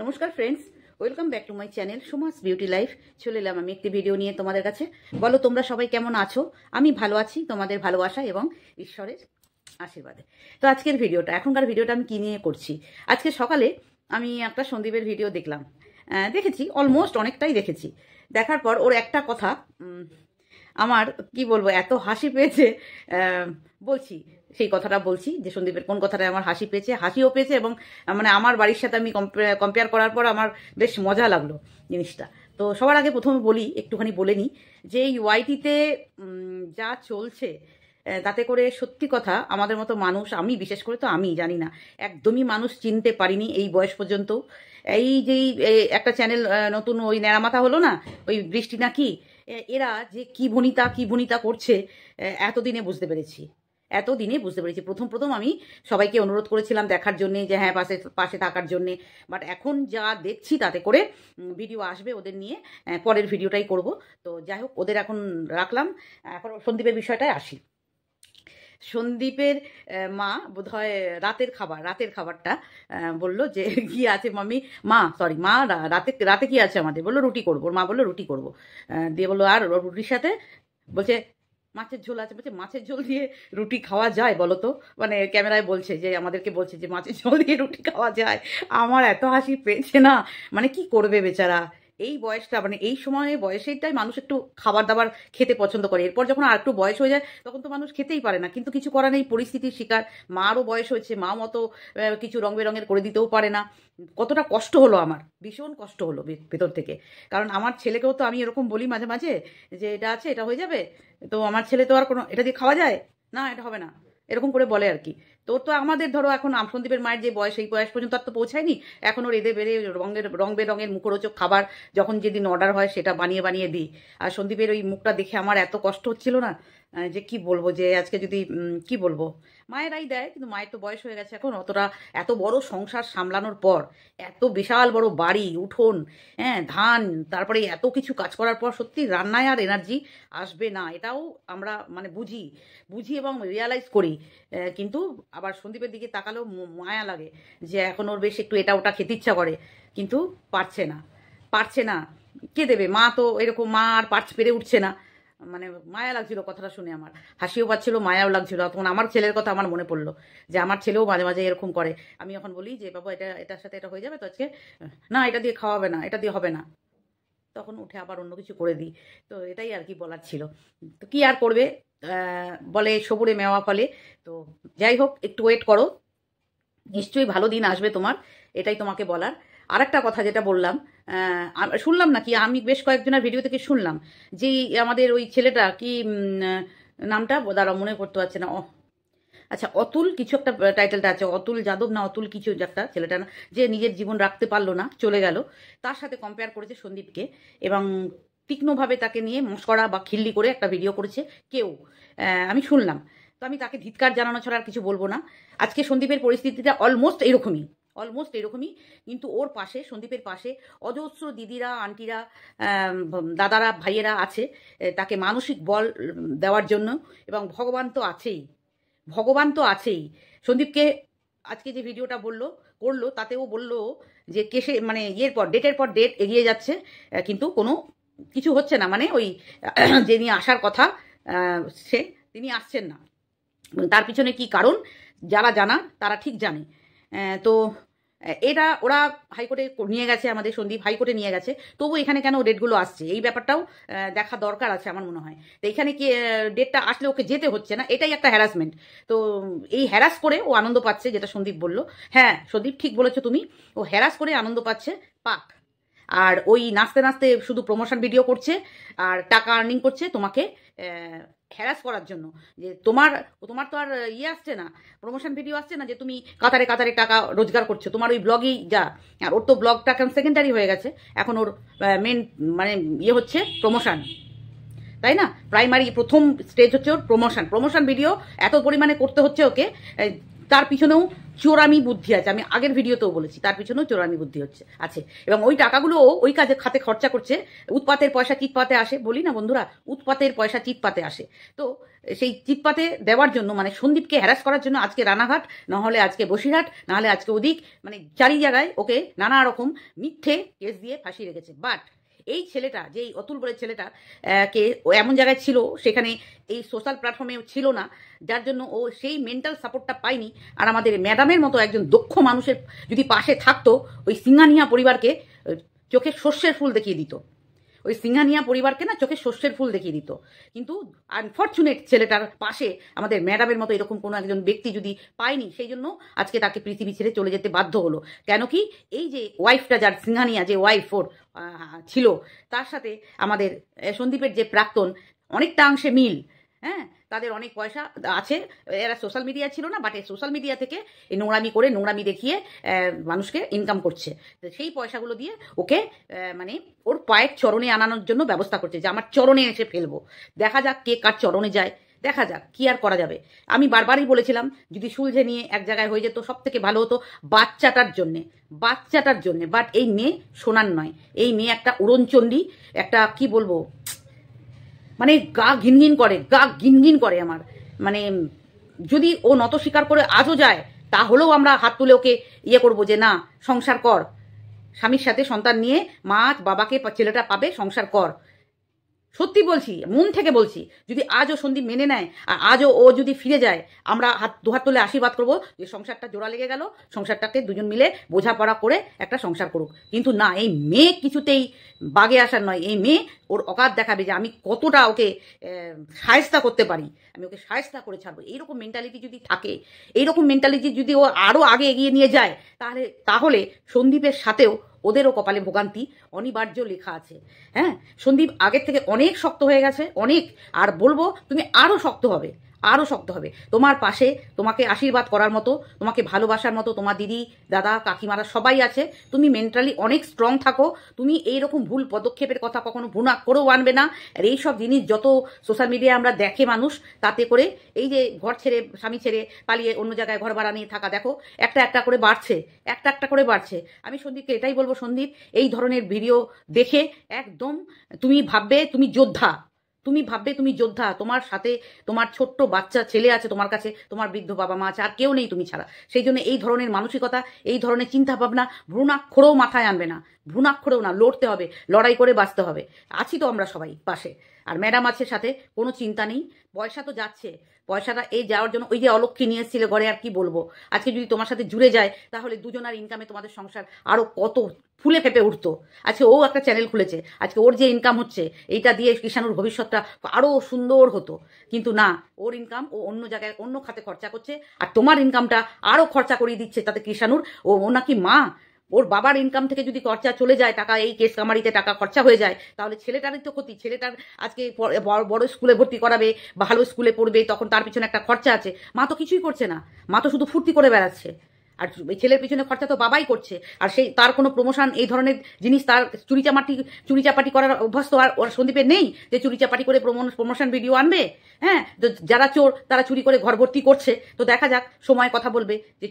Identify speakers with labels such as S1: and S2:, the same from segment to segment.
S1: নমস্কার friends, welcome back to my channel Suma's beauty life. চলে এলাম আমি একটি ভিডিও নিয়ে তোমাদের কাছে। বলো তোমরা সবাই কেমন আছো? আমি ভালো আছি, তোমাদের ভালোবাসা এবং ঈশ্বরের আশীর্বাদে। তো আজকের ভিডিওটা, এখনকার ভিডিওটা আমি কী নিয়ে করছি? আজকে সকালে আমি একটা সন্দীপের ভিডিও দেখলাম, দেখেছি অলমোস্ট অনেকটাই দেখেছি। দেখার পর ওর একটা কথা আমার কি বলবো, এত হাসি পেয়েছে। বলছি, সেই কথাটা বলছি যে সন্দীপের কোন কথাটা আমার হাসিও পেয়েছে এবং মানে আমার বাড়ির সাথে আমি কম্পেয়ার করার পর আমার বেশ মজা লাগলো জিনিসটা। তো সবার আগে প্রথমে বলি, একটুখানি বলে নিই যে এই ওয়াইটিতে যা চলছে তাতে করে সত্যি কথা আমাদের মতো মানুষ, আমি বিশেষ করে তো আমি জানি না, একদমই মানুষ চিনতে পারিনি এই বয়স পর্যন্ত। এই যেই একটা চ্যানেল নতুন ওই ন্যাড়ামাথা হলো না, ওই বৃষ্টি নাকি, এরা যে কি ভনিতা করছে এতদিনে বুঝতে পেরেছি। প্রথম আমি সবাইকে অনুরোধ করেছিলাম দেখার জন্যে, যে হ্যাঁ পাশে থাকার জন্যে। বাট এখন যা দেখছি তাতে করে ভিডিও আসবে ওদের নিয়ে, পরের ভিডিওটাই করব। তো যাই হোক, ওদের এখন রাখলাম। এখন সন্দীপের বিষয়টায় আসি। সন্দীপের মা বোধহয় রাতের খাবারটা বলল যে কি আছে মাম্মি, মা রাতে কি আছে আমাদের, বললো রুটি করবো। মা বললো রুটি করবো, দিয়ে বললো আর রুটির সাথে বলছে মাছের ঝোল আছে। বলছে মাছের ঝোল দিয়ে রুটি খাওয়া যায় বলো তো? মানে ক্যামেরায় বলছে, যে আমাদেরকে বলছে যে মাছের ঝোল দিয়ে রুটি খাওয়া যায়। আমার এত হাসি পেয়েছে না, মানে কি করবে বেচারা। এই বয়সটা, মানে এই সময় বয়সেরটাই মানুষ একটু খাবার দাবার খেতে পছন্দ করে। এরপর যখন আর একটু বয়স হয়ে যায় তখন তো মানুষ খেতেই পারে না, কিন্তু কিছু করার নেই, পরিস্থিতির শিকার। মারও বয়স হয়েছে, মা মতো কিছু রং বেরঙের করে দিতেও পারে না। কতটা কষ্ট হলো আমার, ভীষণ কষ্ট হলো ভেতর থেকে। কারণ আমার ছেলেকেও তো আমি এরকম বলি মাঝে মাঝে যে এটা আছে, এটা হয়ে যাবে। তো আমার ছেলে তো আর কোনো, এটা দিয়ে খাওয়া যায় না, এটা হবে না, এরকম করে বলে আর কি। তোর তো আমাদের ধরো এখন সন্দীপের মায়ের যে বয়স, এই বয়স পর্যন্ত আর তো পৌঁছায়নি। এখন ওর এদের বেড়ে রং বেরঙের মুখরোচক খাবার যখন যেদিন অর্ডার হয় সেটা বানিয়ে দিই। আর সন্দীপের ওই মুখটা দেখে আমার এত কষ্ট হচ্ছিল না, যে কি বলবো, যে আজকে যদি কি বলবো, মায়েরাই দেয়, কিন্তু মায়ের তো বয়স হয়ে গেছে এখন। এত বড় সংসার সামলানোর পর, এত বিশাল বড় বাড়ি, উঠোন, হ্যাঁ ধান, তারপরে এত কিছু কাজ করার পর সত্যি রান্নায় আর এনার্জি আসবে না, এটাও আমরা মানে বুঝি এবং রিয়ালাইজ করি। কিন্তু আবার সন্দীপের দিকে তাকালেও মায়া লাগে, যে এখন ওর বেশ একটু এটা ওটা খেতে ইচ্ছা করে, কিন্তু পারছে না। কে দেবে? মা তো এরকম, মা আর পেরে উঠছে না। মানে মায়া লাগছিল কথাটা শুনে, আমার হাসিও পাচ্ছিল, মায়াও লাগছিল। তখন আমার ছেলের কথা আমার মনে পড়লো, যে আমার ছেলেও মাঝে মাঝে এরকম করে। আমি এখন বলি যে বাবা এটার সাথে এটা হয়ে যাবে তো আজকে, না এটা দিয়ে খাওয়াবে না, এটা দিয়ে হবে না, তখন উঠে আবার অন্য কিছু করে দিই। তো এটাই আর কি বলার ছিল। তো কি আর করবে, বলে সবুরে মেওয়া ফলে। তো যাই হোক, একটু ওয়েট করো, নিশ্চয়ই ভালো দিন আসবে তোমার, এটাই তোমাকে বলার। আর একটা কথা যেটা বললাম, শুনলাম নাকি, আমি বেশ কয়েকজনের ভিডিও থেকে শুনলাম যে আমাদের ওই ছেলেটা কি নামটা দ্বারা মনে করতে পারছে না, আচ্ছা অতুল কিছু একটা টাইটেলটা আছে, অতুল যাদব না অতুল কিছু একটা ছেলেটা না, যে নিজের জীবন রাখতে পারলো না, চলে গেল। তার সাথে কম্পেয়ার করেছে সন্দীপকে এবং তীক্ষ্ণভাবে তাকে নিয়ে মস্করা বা খিল্লি করে একটা ভিডিও করেছে কেউ, আমি শুনলাম। তো আমি তাকে ধিক্কার জানানো ছাড়া আর কিছু বলবো না। আজকে সন্দীপের পরিস্থিতিটা অলমোস্ট এরকমই, কিন্তু ওর পাশে, সন্দীপের পাশে অজস্র দিদিরা, আন্টিরা, দাদারা, ভাইয়েরা আছে তাকে মানসিক বল দেওয়ার জন্য, এবং ভগবান তো আছেই। সন্দীপকে আজকে যে ভিডিওটা করলো তাতেও বললো যে কেসে মানে ডেটের পর ডেট এগিয়ে যাচ্ছে, কিন্তু কোনো কিছু হচ্ছে না। মানে ওই যে নিয়ে আসার কথা তিনি আসছেন না। তার পিছনে কি কারণ যারা জানা তারা ঠিক জানে। তো এটা ওরা হাইকোর্টে নিয়ে গেছে, আমাদের সন্দীপ হাইকোর্টে নিয়ে গেছে, তবু এখানে কেন ডেটগুলো আসছে এই ব্যাপারটাও দেখা দরকার আছে আমার মনে হয়। তো এখানে কি ডেটটা আসলে ওকে যেতে হচ্ছে না, এটাই একটা হ্যারাসমেন্ট। তো এই হ্যারাস করে ও আনন্দ পাচ্ছে, যেটা সন্দীপ বলল। হ্যাঁ সন্দীপ ঠিক বলেছো তুমি, ও হ্যারাস করে আনন্দ পাচ্ছে, পাক। আর ওই নাচতে নাচতে শুধু প্রমোশন ভিডিও করছে আর টাকা আর্নিং করছে তোমাকে হ্যারাস করার জন্য। যে তোমার তো আর আসছে না, প্রমোশন ভিডিও আসছে না, যে তুমি কাতারে কাতারে টাকা রোজগার করছো, তোমার ওই ব্লগেই যা। আর ওর তো ব্লগটা এখন সেকেন্ডারি হয়ে গেছে, এখন ওর মেন মানে হচ্ছে প্রমোশন, তাই না? প্রাইমারি প্রথম স্টেজ হচ্ছে ওর প্রমোশন ভিডিও এত পরিমাণে করতে হচ্ছে ওকে, তার পিছনেও চোরামি বুদ্ধি আছে। আমি আগের ভিডিওতেও বলেছি, তার পিছনেও চোরামি বুদ্ধি আছে। এবং ওই টাকাগুলো ওই কাজে খাতে খরচা করছে। উৎপাতের পয়সা চিৎপাতে আসে, বলি না বন্ধুরা, উৎপাতের পয়সা চিৎপাতে আসে। তো সেই চিৎপাতে দেওয়ার জন্য, মানে সন্দীপকে হ্যারাস করার জন্য আজকে রানাঘাট, নাহলে আজকে বসিরহাট, নাহলে আজকে ওদিক, মানে চারি জায়গায় ওকে নানা রকম মিথ্যে কেস দিয়ে ফাঁসিয়ে রেখেছে। বাট এই ছেলেটা, যে অতুল বলে ছেলেটা কে ও এমন জায়গায় ছিল, সেখানে এই সোশ্যাল প্ল্যাটফর্মে ছিল না, যার জন্য ও সেই মেন্টাল সাপোর্টটা পায়নি। আর আমাদের ম্যাডামের মতো একজন দক্ষ মানুষের যদি পাশে থাকতো, ওই সিঙ্গানিয়া পরিবারকে চোখে সর্ষের ফুল দেখিয়ে দিত। ওই সিঙ্গানিয়া পরিবারকে না চোখে সর্ষের ফুল দেখিয়ে দিত। কিন্তু আনফর্চুনেট ছেলেটার পাশে আমাদের ম্যাডামের মতো এরকম কোনো একজন ব্যক্তি যদি পায়নি, সেই জন্য আজকে তাকে পৃথিবী ছেড়ে চলে যেতে বাধ্য হলো। কেন কি, এই যে ওয়াইফটা, যার সিঙ্গানিয়া যে ওয়াইফ ওর ছিল, তার সাথে আমাদের সন্দীপের যে প্রাক্তন অনেকটা অংশে মিল। হ্যাঁ, তাদের অনেক পয়সা আছে। এরা সোশ্যাল মিডিয়া ছিল না, বাট এই সোশ্যাল মিডিয়া থেকে এই নোংরামি করে, নোংরামি দেখিয়ে মানুষকে ইনকাম করছে। সেই পয়সাগুলো দিয়ে ওকে মানে ওর পায়ের চরণে আনানোর জন্য ব্যবস্থা করছে, যে আমার চরণে এসে ফেলবো। দেখা যাক কে কার চরণে যায়, দেখা যাক কি আর করা যাবে। আমি বারবারই বলেছিলাম, যদি সুলঝে নিয়ে এক জায়গায় হয়ে যেত সব থেকে ভালো হতো বাচ্চাটার জন্যে। বাট এই মেয়ে শোনার নয়। এই মেয়ে একটা উড়নচণ্ডী, একটা কি বলবো, মানে গা ঘিনঘিন করে আমার। মানে যদি ও নত স্বীকার করে আজও যায়, তাহলেও আমরা হাত তুলে ওকে ইয়ে করবো যে না, সংসার কর, স্বামীর সাথে সন্তান নিয়ে মা বাবাকে ছেলেটা পাবে, সংসার কর। সত্যি বলছি, মন থেকে বলছি, যদি আজও সন্দীপ মেনে নেয় আর আজও ও যদি ফিরে যায়, আমরা দুহাত তুলে আশীর্বাদ করবো যে সংসারটা জোড়া লেগে গেল, সংসারটাকে দুজন মিলে বোঝাপড়া করে একটা সংসার করুক। কিন্তু না, এই মেয়ে কিছুতেই বাগে আসার নয়। এই মেয়ে ওর অকাত দেখাবে যে আমি কতটা ওকে সায়স্তা করতে পারি, আমি ওকে সায়স্তা করে ছাড়বো। এইরকম মেন্টালিটি যদি থাকে, এইরকম মেন্টালিটি যদি ও আরও আগে এগিয়ে নিয়ে যায়, তাহলে সন্দীপের সাথেও ওদেরও কপালে ভোগান্তি অনিবার্য লেখা আছে। হ্যাঁ, সন্দীপ আগের থেকে অনেক শক্ত হয়ে গেছে, অনেক। আর বলবো, তুমি আরও শক্ত হবে, আরও শক্ত হবে। তোমার পাশে তোমাকে আশীর্বাদ করার মতো, তোমাকে ভালোবাসার মতো তোমার দিদি, দাদা, কাকিমারা সবাই আছে। তুমি মেন্টালি অনেক স্ট্রং থাকো। তুমি এইরকম ভুল পদক্ষেপের কথা কখনো ভুনা করেও আনবে না। আর এইসব জিনিস যত সোশ্যাল মিডিয়ায় আমরা দেখে মানুষ, তাতে করে এই যে ঘর ছেড়ে, স্বামী ছেড়ে পালিয়ে অন্য জায়গায় ঘর ভাড়া নিয়ে থাকা, দেখো একটা করে বাড়ছে। আমি সন্দীপকে এটাই বলবো, সন্দীপ, এই ধরনের ভিডিও দেখে একদম তুমি ভাববে তুমি যোদ্ধা। তোমার সাথে তোমার ছোট্ট বাচ্চা ছেলে আছে, তোমার কাছে তোমার বৃদ্ধ বাবা মা আছে, আর কেউ নেই তুমি ছাড়া। সেই জন্য এই ধরনের মানসিকতা, এই ধরনের চিন্তা ভাবনা ভ্রূণাক্ষরেও মাথায় আনবে না, ভ্রূণাক্ষরেও না। লড়তে হবে, লড়াই করে বাঁচতে হবে। আছি তো আমরা সবাই পাশে, আর ম্যাডাম আছে সাথে, কোনো চিন্তা নেই। পয়সা তো যাচ্ছে, পয়সাটা এই যাওয়ার জন্য ওই যে অলক্ষ্মী নিয়ে এসেছিল ঘরে, আর কি বলবো। আজকে যদি তোমার সাথে জুড়ে যায়, তাহলে দুজনার ইনকামে তোমাদের সংসার আরো কত ফুলে ফেপে উঠতো। আজকে ও একটা চ্যানেল খুলেছে, আজকে ওর যে ইনকাম হচ্ছে, এইটা দিয়ে কৃষাণুর ভবিষ্যৎটা আরো সুন্দর হতো। কিন্তু না, ওর ইনকাম ও অন্য জায়গায় অন্য খাতে খরচা করছে, আর তোমার ইনকামটা আরো খরচা করিয়ে দিচ্ছে তাতে কৃষাণুর। ও নাকি মা, ওর বাবার ইনকাম থেকে যদি খরচা চলে যায়, টাকা এই কেস কামারিতে টাকা খরচা হয়ে যায়, তাহলে ছেলেটারই তো ক্ষতি। ছেলেটার আজকে বড় স্কুলে ভর্তি করাবে, ভালো স্কুলে পড়বে, তখন তার পিছনে একটা খরচা আছে। মা তো কিছুই করছে না, মা তো শুধু ফুর্তি করে বেড়াচ্ছে। আর ছেলের পিছনে খরচা তো বাবাই করছে। আর সেই তার কোনো প্রমোশন, এই ধরনের জিনিস, তার চুরিচাপাটি করার অভ্যস্ত আর ওর সন্দীপের নেই, যে চুরিচাপাটি করে প্রমোশন ভিডিও আনবে। হ্যাঁ, তো যারা চোর তারা চুরি করে ঘর ভর্তি করছে। তো দেখা যাক, সময় কথা বলবে যে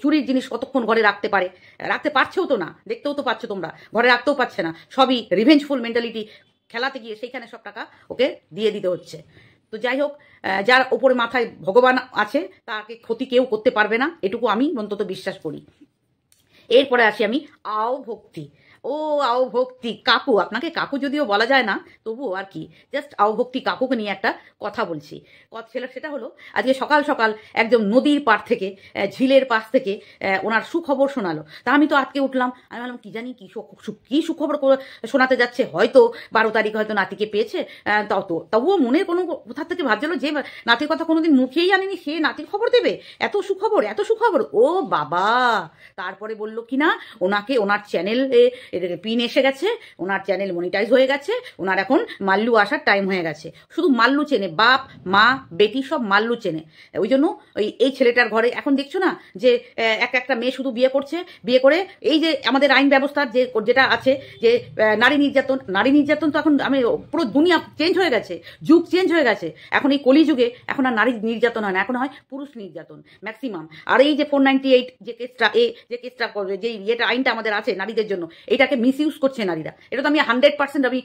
S1: চুরির জিনিস কতক্ষণ ঘরে রাখতে পারে। রাখতে পারছেও তো না, দেখতেও তো পাচ্ছ তোমরা, ঘরে রাখতেও পারছে না। সবই রিভেঞ্জফুল মেন্টালিটি খেলাতে গিয়ে সেইখানে সব টাকা ওকে দিয়ে দিতে হচ্ছে। তো যাই হোক, যার ওপরে মাথায় ভগবান আছে, তাকে ক্ষতি কেউ করতে পারবে না, এটুকু আমি অন্তত বিশ্বাস করি। এরপরে আসি আমি আও ভক্তি। আও ভক্তি কাকু, আপনাকে কাকু যদিও বলা যায় না, তবুও আর কি, জাস্ট আও ভক্তি কাকুকে নিয়ে একটা কথা বলছি। সেটা হলো, আজকে সকাল সকাল একদম নদীর পাড় থেকে, ঝিলের পাশ থেকে ওনার সুখবর শোনালো। তা আমি তো আটকে উঠলাম। আমি ভাবলাম কি জানি কি সুখবর শোনাতে যাচ্ছে। হয়তো 12 তারিখ হয়তো নাতিকে পেয়েছে। তবুও মনের কোনো কোথা থেকে ভাবছিল যে নাতির কথা কোনোদিন মুখেই আনেনি, সে নাতির খবর দেবে। এত সুখবর। ও বাবা! তারপরে বললো কিনা ওনাকে ওনার চ্যানেলে এদের পিন এসে গেছে, ওনার চ্যানেল মনিটাইজ হয়ে গেছে, ওনার এখন মাল্লু আসার টাইম হয়ে গেছে। শুধু মাল্লু চেনে, বাপ মা বেটি সব মাল্লু চেনে। ওই জন্য এই ছেলেটার ঘরে এখন দেখছো না যে একটা মেয়ে শুধু বিয়ে করছে, বিয়ে করে এই যে আমাদের আইন ব্যবস্থার যেটা আছে যে নারী নির্যাতন তো এখন পুরো দুনিয়া চেঞ্জ হয়ে গেছে, যুগ চেঞ্জ হয়ে গেছে। এখন এই কলিযুগে এখন আর নারী নির্যাতন হয় না, এখন হয় পুরুষ নির্যাতন ম্যাক্সিমাম। আর এই যে 498 যে কেসটা করবে, যে আইনটা আমাদের আছে নারীদের জন্য, এটাকে মিস ইউজ করছে নারীরা। এটা তো আমি 100% আমি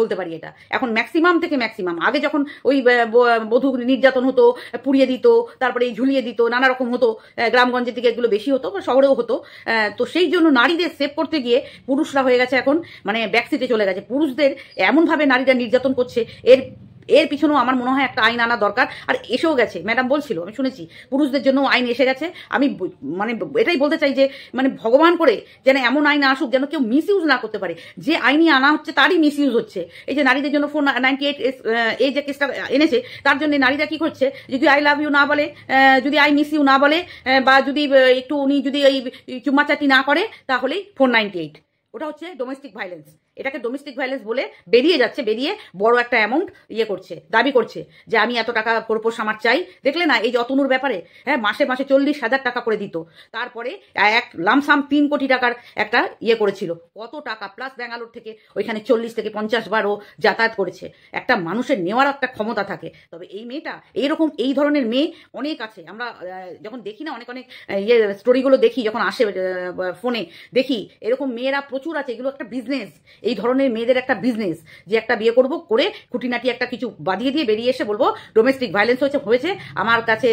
S1: বলতে পারি। এটা এখন ম্যাক্সিমাম থেকে ম্যাক্সিমাম। আগে যখন ওই বধূ নির্যাতন হতো, পুড়িয়ে দিত, তারপরে এই ঝুলিয়ে দিত, নানা রকম হতো, গ্রামগঞ্জের দিকে এগুলো বেশি হতো, শহরেও হতো। তো সেই জন্য নারীদের সেভ করতে গিয়ে পুরুষরা হয়ে গেছে এখন ব্যাকসিটে চলে গেছে। পুরুষদের এমনভাবে নারীরা নির্যাতন করছে, এর পিছনেও আমার মনে হয় একটা আইন আনা দরকার। আর এসেও গেছে, ম্যাডাম বলছিল, আমি শুনেছি পুরুষদের জন্য আইন এসে গেছে। আমি এটাই বলতে চাই যে ভগবান করে যেন এমন আইন আসুক যেন কেউ মিস ইউজ না করতে পারে। যে আইনই আনা হচ্ছে তারই মিস ইউজ হচ্ছে। এই যে নারীদের জন্য 498 এই যে কেসটা এনেছে, তার জন্য নারীরা কি করছে, যদি আই লাভ ইউ না বলে, যদি আই মিস ইউ না বলে, বা যদি একটু উনি যদি এই চুম্মাচাটি না করে, তাহলেই 498। ওটা হচ্ছে ডোমেস্টিক ভাইলেন্স। এটাকে ডোমেস্টিক ভাইলেন্স বলে বেরিয়ে যাচ্ছে, বেরিয়ে বড় একটা অ্যামাউন্ট করছে, দাবি করছে যে আমি এত টাকা প্রপোজ আমার চাই। দেখলে না এই যে অতনুর ব্যাপারে, হ্যাঁ, মাসে 40,000 টাকা করে দিত, তারপরে এক লামসাম 3 কোটি টাকার একটা করেছিল। কত টাকা প্লাস ব্যাঙ্গালোর থেকে ওইখানে 40 থেকে 50 বারও যাতায়াত করেছে। একটা মানুষের নেওয়ার একটা ক্ষমতা থাকে। তবে এই মেয়েটা এইরকম, এই ধরনের মেয়ে অনেক আছে। আমরা যখন দেখি না, অনেক স্টোরিগুলো দেখি, যখন আসে ফোনে দেখি, এরকম মেয়েরা প্রচুর আছে। এগুলো একটা বিজনেস, এই ধরনের মেয়েদের একটা বিজনেস, যে একটা বিয়ে করব, করে খুঁটিনাটি একটা কিছু বাদিয়ে দিয়ে বেরিয়ে এসে বলবো ডোমেস্টিক ভায়োলেন্স হয়েছে, আমার কাছে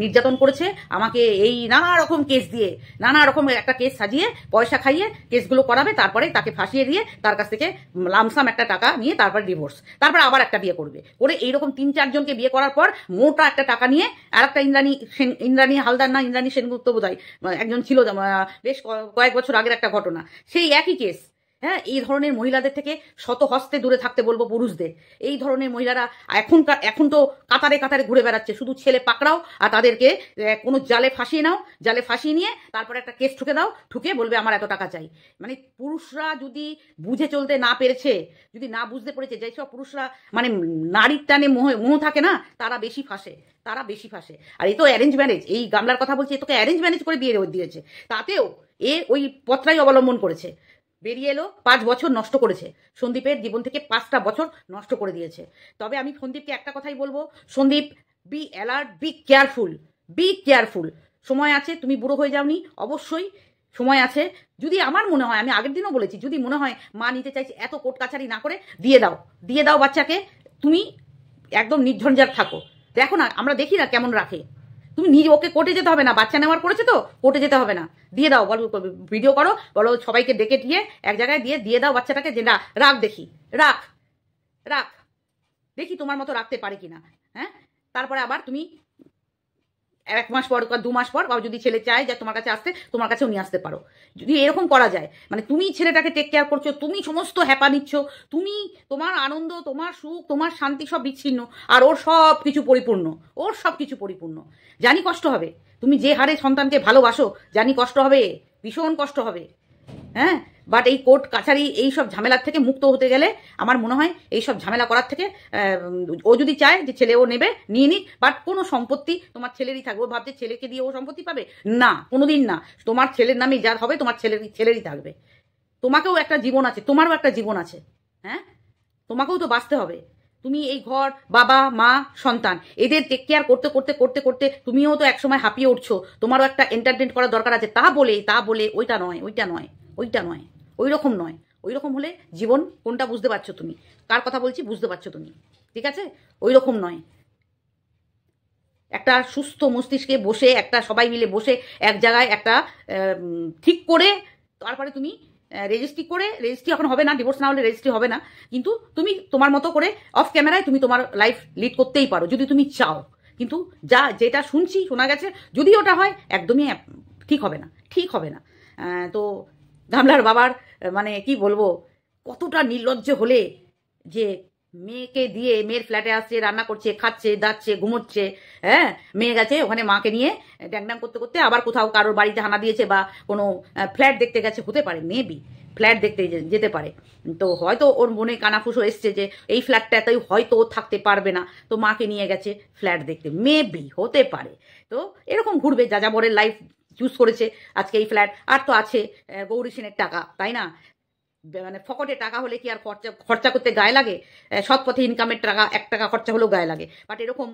S1: নির্যাতন করেছে, আমাকে এই নানা রকম কেস দিয়ে, নানা রকম একটা কেস সাজিয়ে পয়সা খাইয়ে কেসগুলো করাবে, তারপরে তাকে ফাঁসিয়ে দিয়ে তার কাছ থেকে লামসাম একটা টাকা নিয়ে তারপর ডিভোর্স, তারপর আবার একটা বিয়ে করবে, করে এইরকম 3-4 জনকে বিয়ে করার পর মোটা একটা টাকা নিয়ে আর একটা ইন্দ্রাণী হালদার না ইন্দ্রাণী সেনগুপ্ত বোধহয় একজন ছিল, বেশ কয়েক বছর আগের একটা ঘটনা, সেই একই কেস। হ্যাঁ, এই ধরনের মহিলাদের থেকে শত হস্তে দূরে থাকতে বলবো পুরুষদের। এই ধরনের মহিলারা এখন তো কাতারে কাতারে ঘুরে বেড়াচ্ছে। শুধু ছেলে পাকড়াও আর তাদেরকে কোনো জালে ফাঁসিয়ে নাও, জালে ফাঁসিয়ে নিয়ে তারপরে একটা কেস ঠুকে দাও, ঠুকে বলবে আমার এত টাকা চাই। পুরুষরা যদি বুঝে চলতে না পেরেছে, যদি না বুঝতে পেরেছে, যেসব পুরুষরা নারীর টানে মোহ থাকে না, তারা বেশি ফাঁসে, তারা বেশি ফাঁসে। আর এই তো অ্যারেঞ্জ ম্যারেজ, এই গামলার কথা বলছি, তোকে অ্যারেঞ্জ ম্যারেজ করে বিয়ে দিয়েছে, তাতেও ওই পথটাই অবলম্বন করেছে। বেরিয়ে এলো, 5 বছর নষ্ট করেছে। সন্দীপের জীবন থেকে 5টা বছর নষ্ট করে দিয়েছে। তবে আমি সন্দীপকে একটা কথাই বলবো, Sandeep, be alert, be careful, be careful. সময় আছে, তুমি বুড়ো হয়ে যাওনি, অবশ্যই সময় আছে। যদি আমার মনে হয়, আমি আগের দিনও বলেছি, যদি মনে হয় মা নিতে চাইছে, এত কোর্ট কাছারি না করে দিয়ে দাও বাচ্চাকে। তুমি একদম নির্ঝঞ্ঝাট থাকো। দেখো না, আমরা দেখি না কেমন রাখে। তুমি নিজে, ওকে কোর্টে যেতে হবে না, বাচ্চা নেওয়ার করেছে তো কোর্টে যেতে হবে না, দিয়ে দাও, বলো, ভিডিও করো, বলো সবাইকে ডেকে দিয়ে এক জায়গায় দিয়ে দাও বাচ্চাটাকে, যে রাখ দেখি, রাখ দেখি তোমার মতো রাখতে পারে কিনা। হ্যাঁ, তারপরে আবার তুমি 1 মাস পর, 2 মাস পর, বা যদি ছেলে চায় যে তোমার কাছে আসতে, তোমার কাছেও নিয়ে আসতে পারো। যদি এরকম করা যায়, তুমি ছেলেটাকে টেক কেয়ার করছো, তুমি সমস্ত হ্যাপা নিচ্ছ, তুমি, তোমার আনন্দ, তোমার সুখ, তোমার শান্তি সব বিচ্ছিন্ন, আর ওর সব কিছু পরিপূর্ণ। জানি কষ্ট হবে, তুমি যে হারে সন্তানকে ভালোবাসো, জানি কষ্ট হবে, ভীষণ কষ্ট হবে। হ্যাঁ, বাট এই কোর্ট কাছারি এই সব ঝামেলার থেকে মুক্ত হতে গেলে আমার মনে হয় এই সব ঝামেলা করার থেকে ও যদি চায় যে ছেলে ও নেবে, নিয়ে নিক, বাট কোনো সম্পত্তি তোমার ছেলেরই থাকবে। ও ভাবছে ছেলেকে দিয়ে ও সম্পত্তি পাবে না, কোনোদিন না। তোমার ছেলের নামে যা হবে তোমার ছেলেরই থাকবে। তোমাকেও একটা জীবন আছে, তোমারও একটা জীবন আছে। হ্যাঁ, তোমাকেও তো বাঁচতে হবে। তুমি এই ঘর, বাবা মা সন্তান, এদের টেক কেয়ার করতে তুমিও তো একসময় হাঁপিয়ে উঠছো, তোমারও একটা এন্টারটেইন করার দরকার আছে। তা বলে ওইটা নয়, ওই রকম হলে জীবন কোনটা বুঝতে পারছো তুমি, কার কথা বলছি বুঝতে পারছো তুমি, ঠিক আছে? ওই রকম নয়। একটা সুস্থ মস্তিষ্কে বসে, একটা সবাই মিলে বসে এক জায়গায় একটা ঠিক করে, তারপরে তুমি রেজিস্ট্রি এখন হবে না, ডিভোর্স না হলে রেজিস্ট্রি হবে না, কিন্তু তুমি তোমার মতো করে অফ ক্যামেরায় তুমি তোমার লাইফ লিড করতেই পারো যদি তুমি চাও। কিন্তু যেটা শোনা গেছে, যদি ওটা হয়, একদমই ঠিক হবে না। তো গামলার বাবার কি বলবো, কতটা নির্লজ্জ হলে যে মেয়েকে দিয়ে, মেয়ের ফ্ল্যাটে আসছে, রান্না করছে, খাচ্ছে, দাচ্ছে, ঘুমোচ্ছে। হ্যাঁ, মেয়ে গেছে ওখানে মাকে নিয়ে ড্যাং করতে আবার কোথাও কারোর বাড়িতে হানা দিয়েছে, বা কোনো ফ্ল্যাট দেখতে গেছে, হতে পারে, মেবি। ফ্ল্যাট দেখতে যেতে পারে। তো হয়তো ওর মনে কানাফুসো এসছে যে এই ফ্ল্যাটটাতেই হয়তো ও থাকতে পারবে না, তো মাকে নিয়ে গেছে ফ্ল্যাট দেখতে, মেবি হতে পারে। তো এরকম ঘুরবে, যাযাবরের লাইফ চুজ করেছে আজকে এই ফ্ল্যাট। আর তো আছে গৌরী সেনের টাকা, তাই না? মানে ফকটে টাকা হলে কি আর খরচা খরচা করতে গায়ে লাগে? সৎ পথে ইনকামের টাকা 1 টাকা খরচা হলেও গায়ে লাগে। বাট এরকম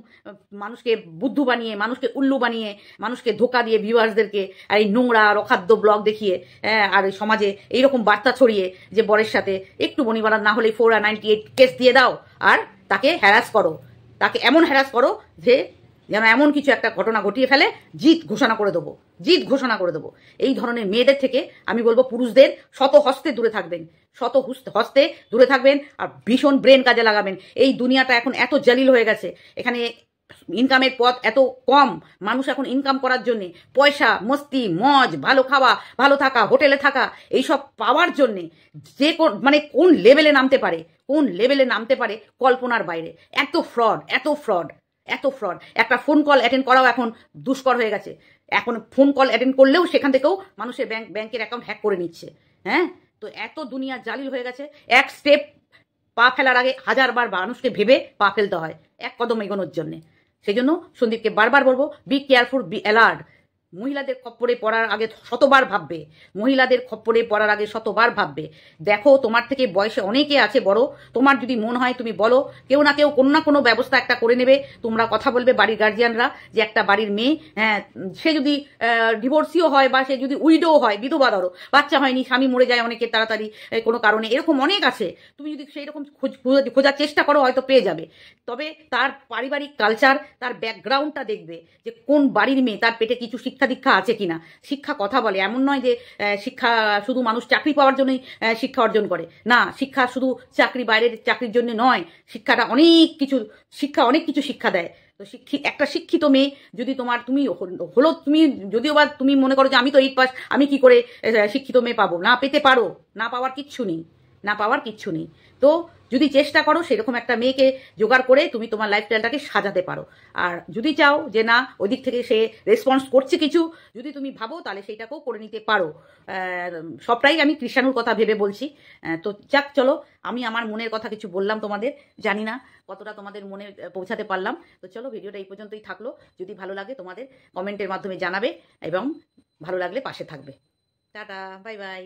S1: মানুষকে বুদ্ধু বানিয়ে, মানুষকে উল্লু বানিয়ে, মানুষকে ধোকা দিয়ে ভিউয়ার্সদেরকে আর এই নোংরা আর অখাদ্য ব্লগ দেখিয়ে, আর এই সমাজে এইরকম বার্তা ছড়িয়ে যে বরের সাথে একটু বনিবানা না হলে 498 কেস দিয়ে দাও আর তাকে হ্যারাস করো, তাকে এমন হ্যারাস করো যে যেন এমন কিছু একটা ঘটনা ঘটিয়ে ফেলে, জিত ঘোষণা করে দেবো, জিত ঘোষণা করে দেবো। এই ধরনের মেয়েদের থেকে আমি বলবো পুরুষদের শত হস্তে দূরে থাকবেন, শত হস্তে দূরে থাকবেন, আর ভীষণ ব্রেন কাজে লাগাবেন। এই দুনিয়াটা এখন এত জালিল হয়ে গেছে, এখানে ইনকামের পথ এত কম। মানুষ এখন ইনকাম করার জন্যে পয়সা, মস্তি, মজ, ভালো খাওয়া, ভালো থাকা, হোটেলে থাকা, এইসব পাওয়ার জন্যে যে মানে কোন লেভেলে নামতে পারে, কোন লেভেলে নামতে পারে কল্পনার বাইরে। এত ফ্রড, এত ফ্রড, এত ফ্রড। একটা ফোন কল অ্যাটেন্ড করাও এখন দুষ্কর হয়ে গেছে। এখন ফোন কল অ্যাটেন্ড করলেও সেখান থেকেও মানুষের ব্যাংকের অ্যাকাউন্ট হ্যাক করে নিচ্ছে। হ্যাঁ, তো এত দুনিয়া জালিল হয়ে গেছে। এক স্টেপ পা ফেলার আগে 1000বার মানুষকে ভেবে পা ফেলতে হয় এক কদম এগোনোর জন্যে। সেই জন্য সন্দীপকে বারবার বলবো, বি কেয়ারফুল, বি অ্যালার্ট। মহিলাদের খপ্পরে পড়ার আগে শতবার ভাববে, মহিলাদের খপ্পরে পড়ার আগে শতবার ভাববে। দেখো, তোমার থেকে বয়সে অনেকে আছে বড়, তোমার যদি মন হয় তুমি বলো, কেউ না কেউ কোনো না কোনো ব্যবস্থা একটা করে নেবে। তোমরা কথা বলবে বাড়ির গার্জিয়ানরা যে একটা বাড়ির মেয়ে, হ্যাঁ, সে যদি ডিভোর্সিও হয় বা সে যদি উইডো হয়, বিধবা, ধরো বাচ্চা হয়নি, স্বামী মরে যায় অনেকের তাড়াতাড়ি কোনো কারণে, এরকম অনেক আছে। তুমি যদি সেই রকম খোঁজার চেষ্টা করো হয়তো পেয়ে যাবে। তবে তার পারিবারিক কালচার, তার ব্যাকগ্রাউন্ডটা দেখবে যে কোন বাড়ির মেয়ে, তার পেটে কিছু শিক্ষা দীক্ষা আছে কিনা। শিক্ষা কথা বলে, এমন নয় যে শিক্ষা শুধু মানুষ চাকরি পাওয়ার জন্যই শিক্ষা অর্জন করে। না, শিক্ষা শুধু চাকরি, বাইরের চাকরির জন্য নয়। শিক্ষাটা অনেক কিছু, শিক্ষা অনেক কিছু শিক্ষা দেয়। তো একটা শিক্ষিত মেয়ে যদি তুমি হলো, তুমি যদিও বা তুমি মনে করো যে আমি তো 8 পাস, আমি কি করে শিক্ষিত মেয়ে পাবো? না, পেতে পারো, না পাওয়ার কিচ্ছু নেই, না পাওয়ার কিচ্ছু নেই। তো যদি চেষ্টা করো সেরকম একটা মেয়েকে জোগাড় করে তুমি তোমার লাইফস্টাইলটাকে সাজাতে পারো। আর যদি চাও যে না, ওই দিক থেকে সে রেসপন্স করছে কিছু, যদি তুমি ভাবো তাহলে সেইটাকেও করে নিতে পারো। সবটাই আমি কৃষাণুর কথা ভেবে বলছি। তো যাক, চলো, আমি আমার মনের কথা কিছু বললাম তোমাদের, জানি না কতটা তোমাদের মনে পৌঁছাতে পারলাম। তো চলো, ভিডিওটা এই পর্যন্তই থাকলো। যদি ভালো লাগে তোমাদের কমেন্টের মাধ্যমে জানাবে এবং ভালো লাগলে পাশে থাকবে। Tata, bye bye.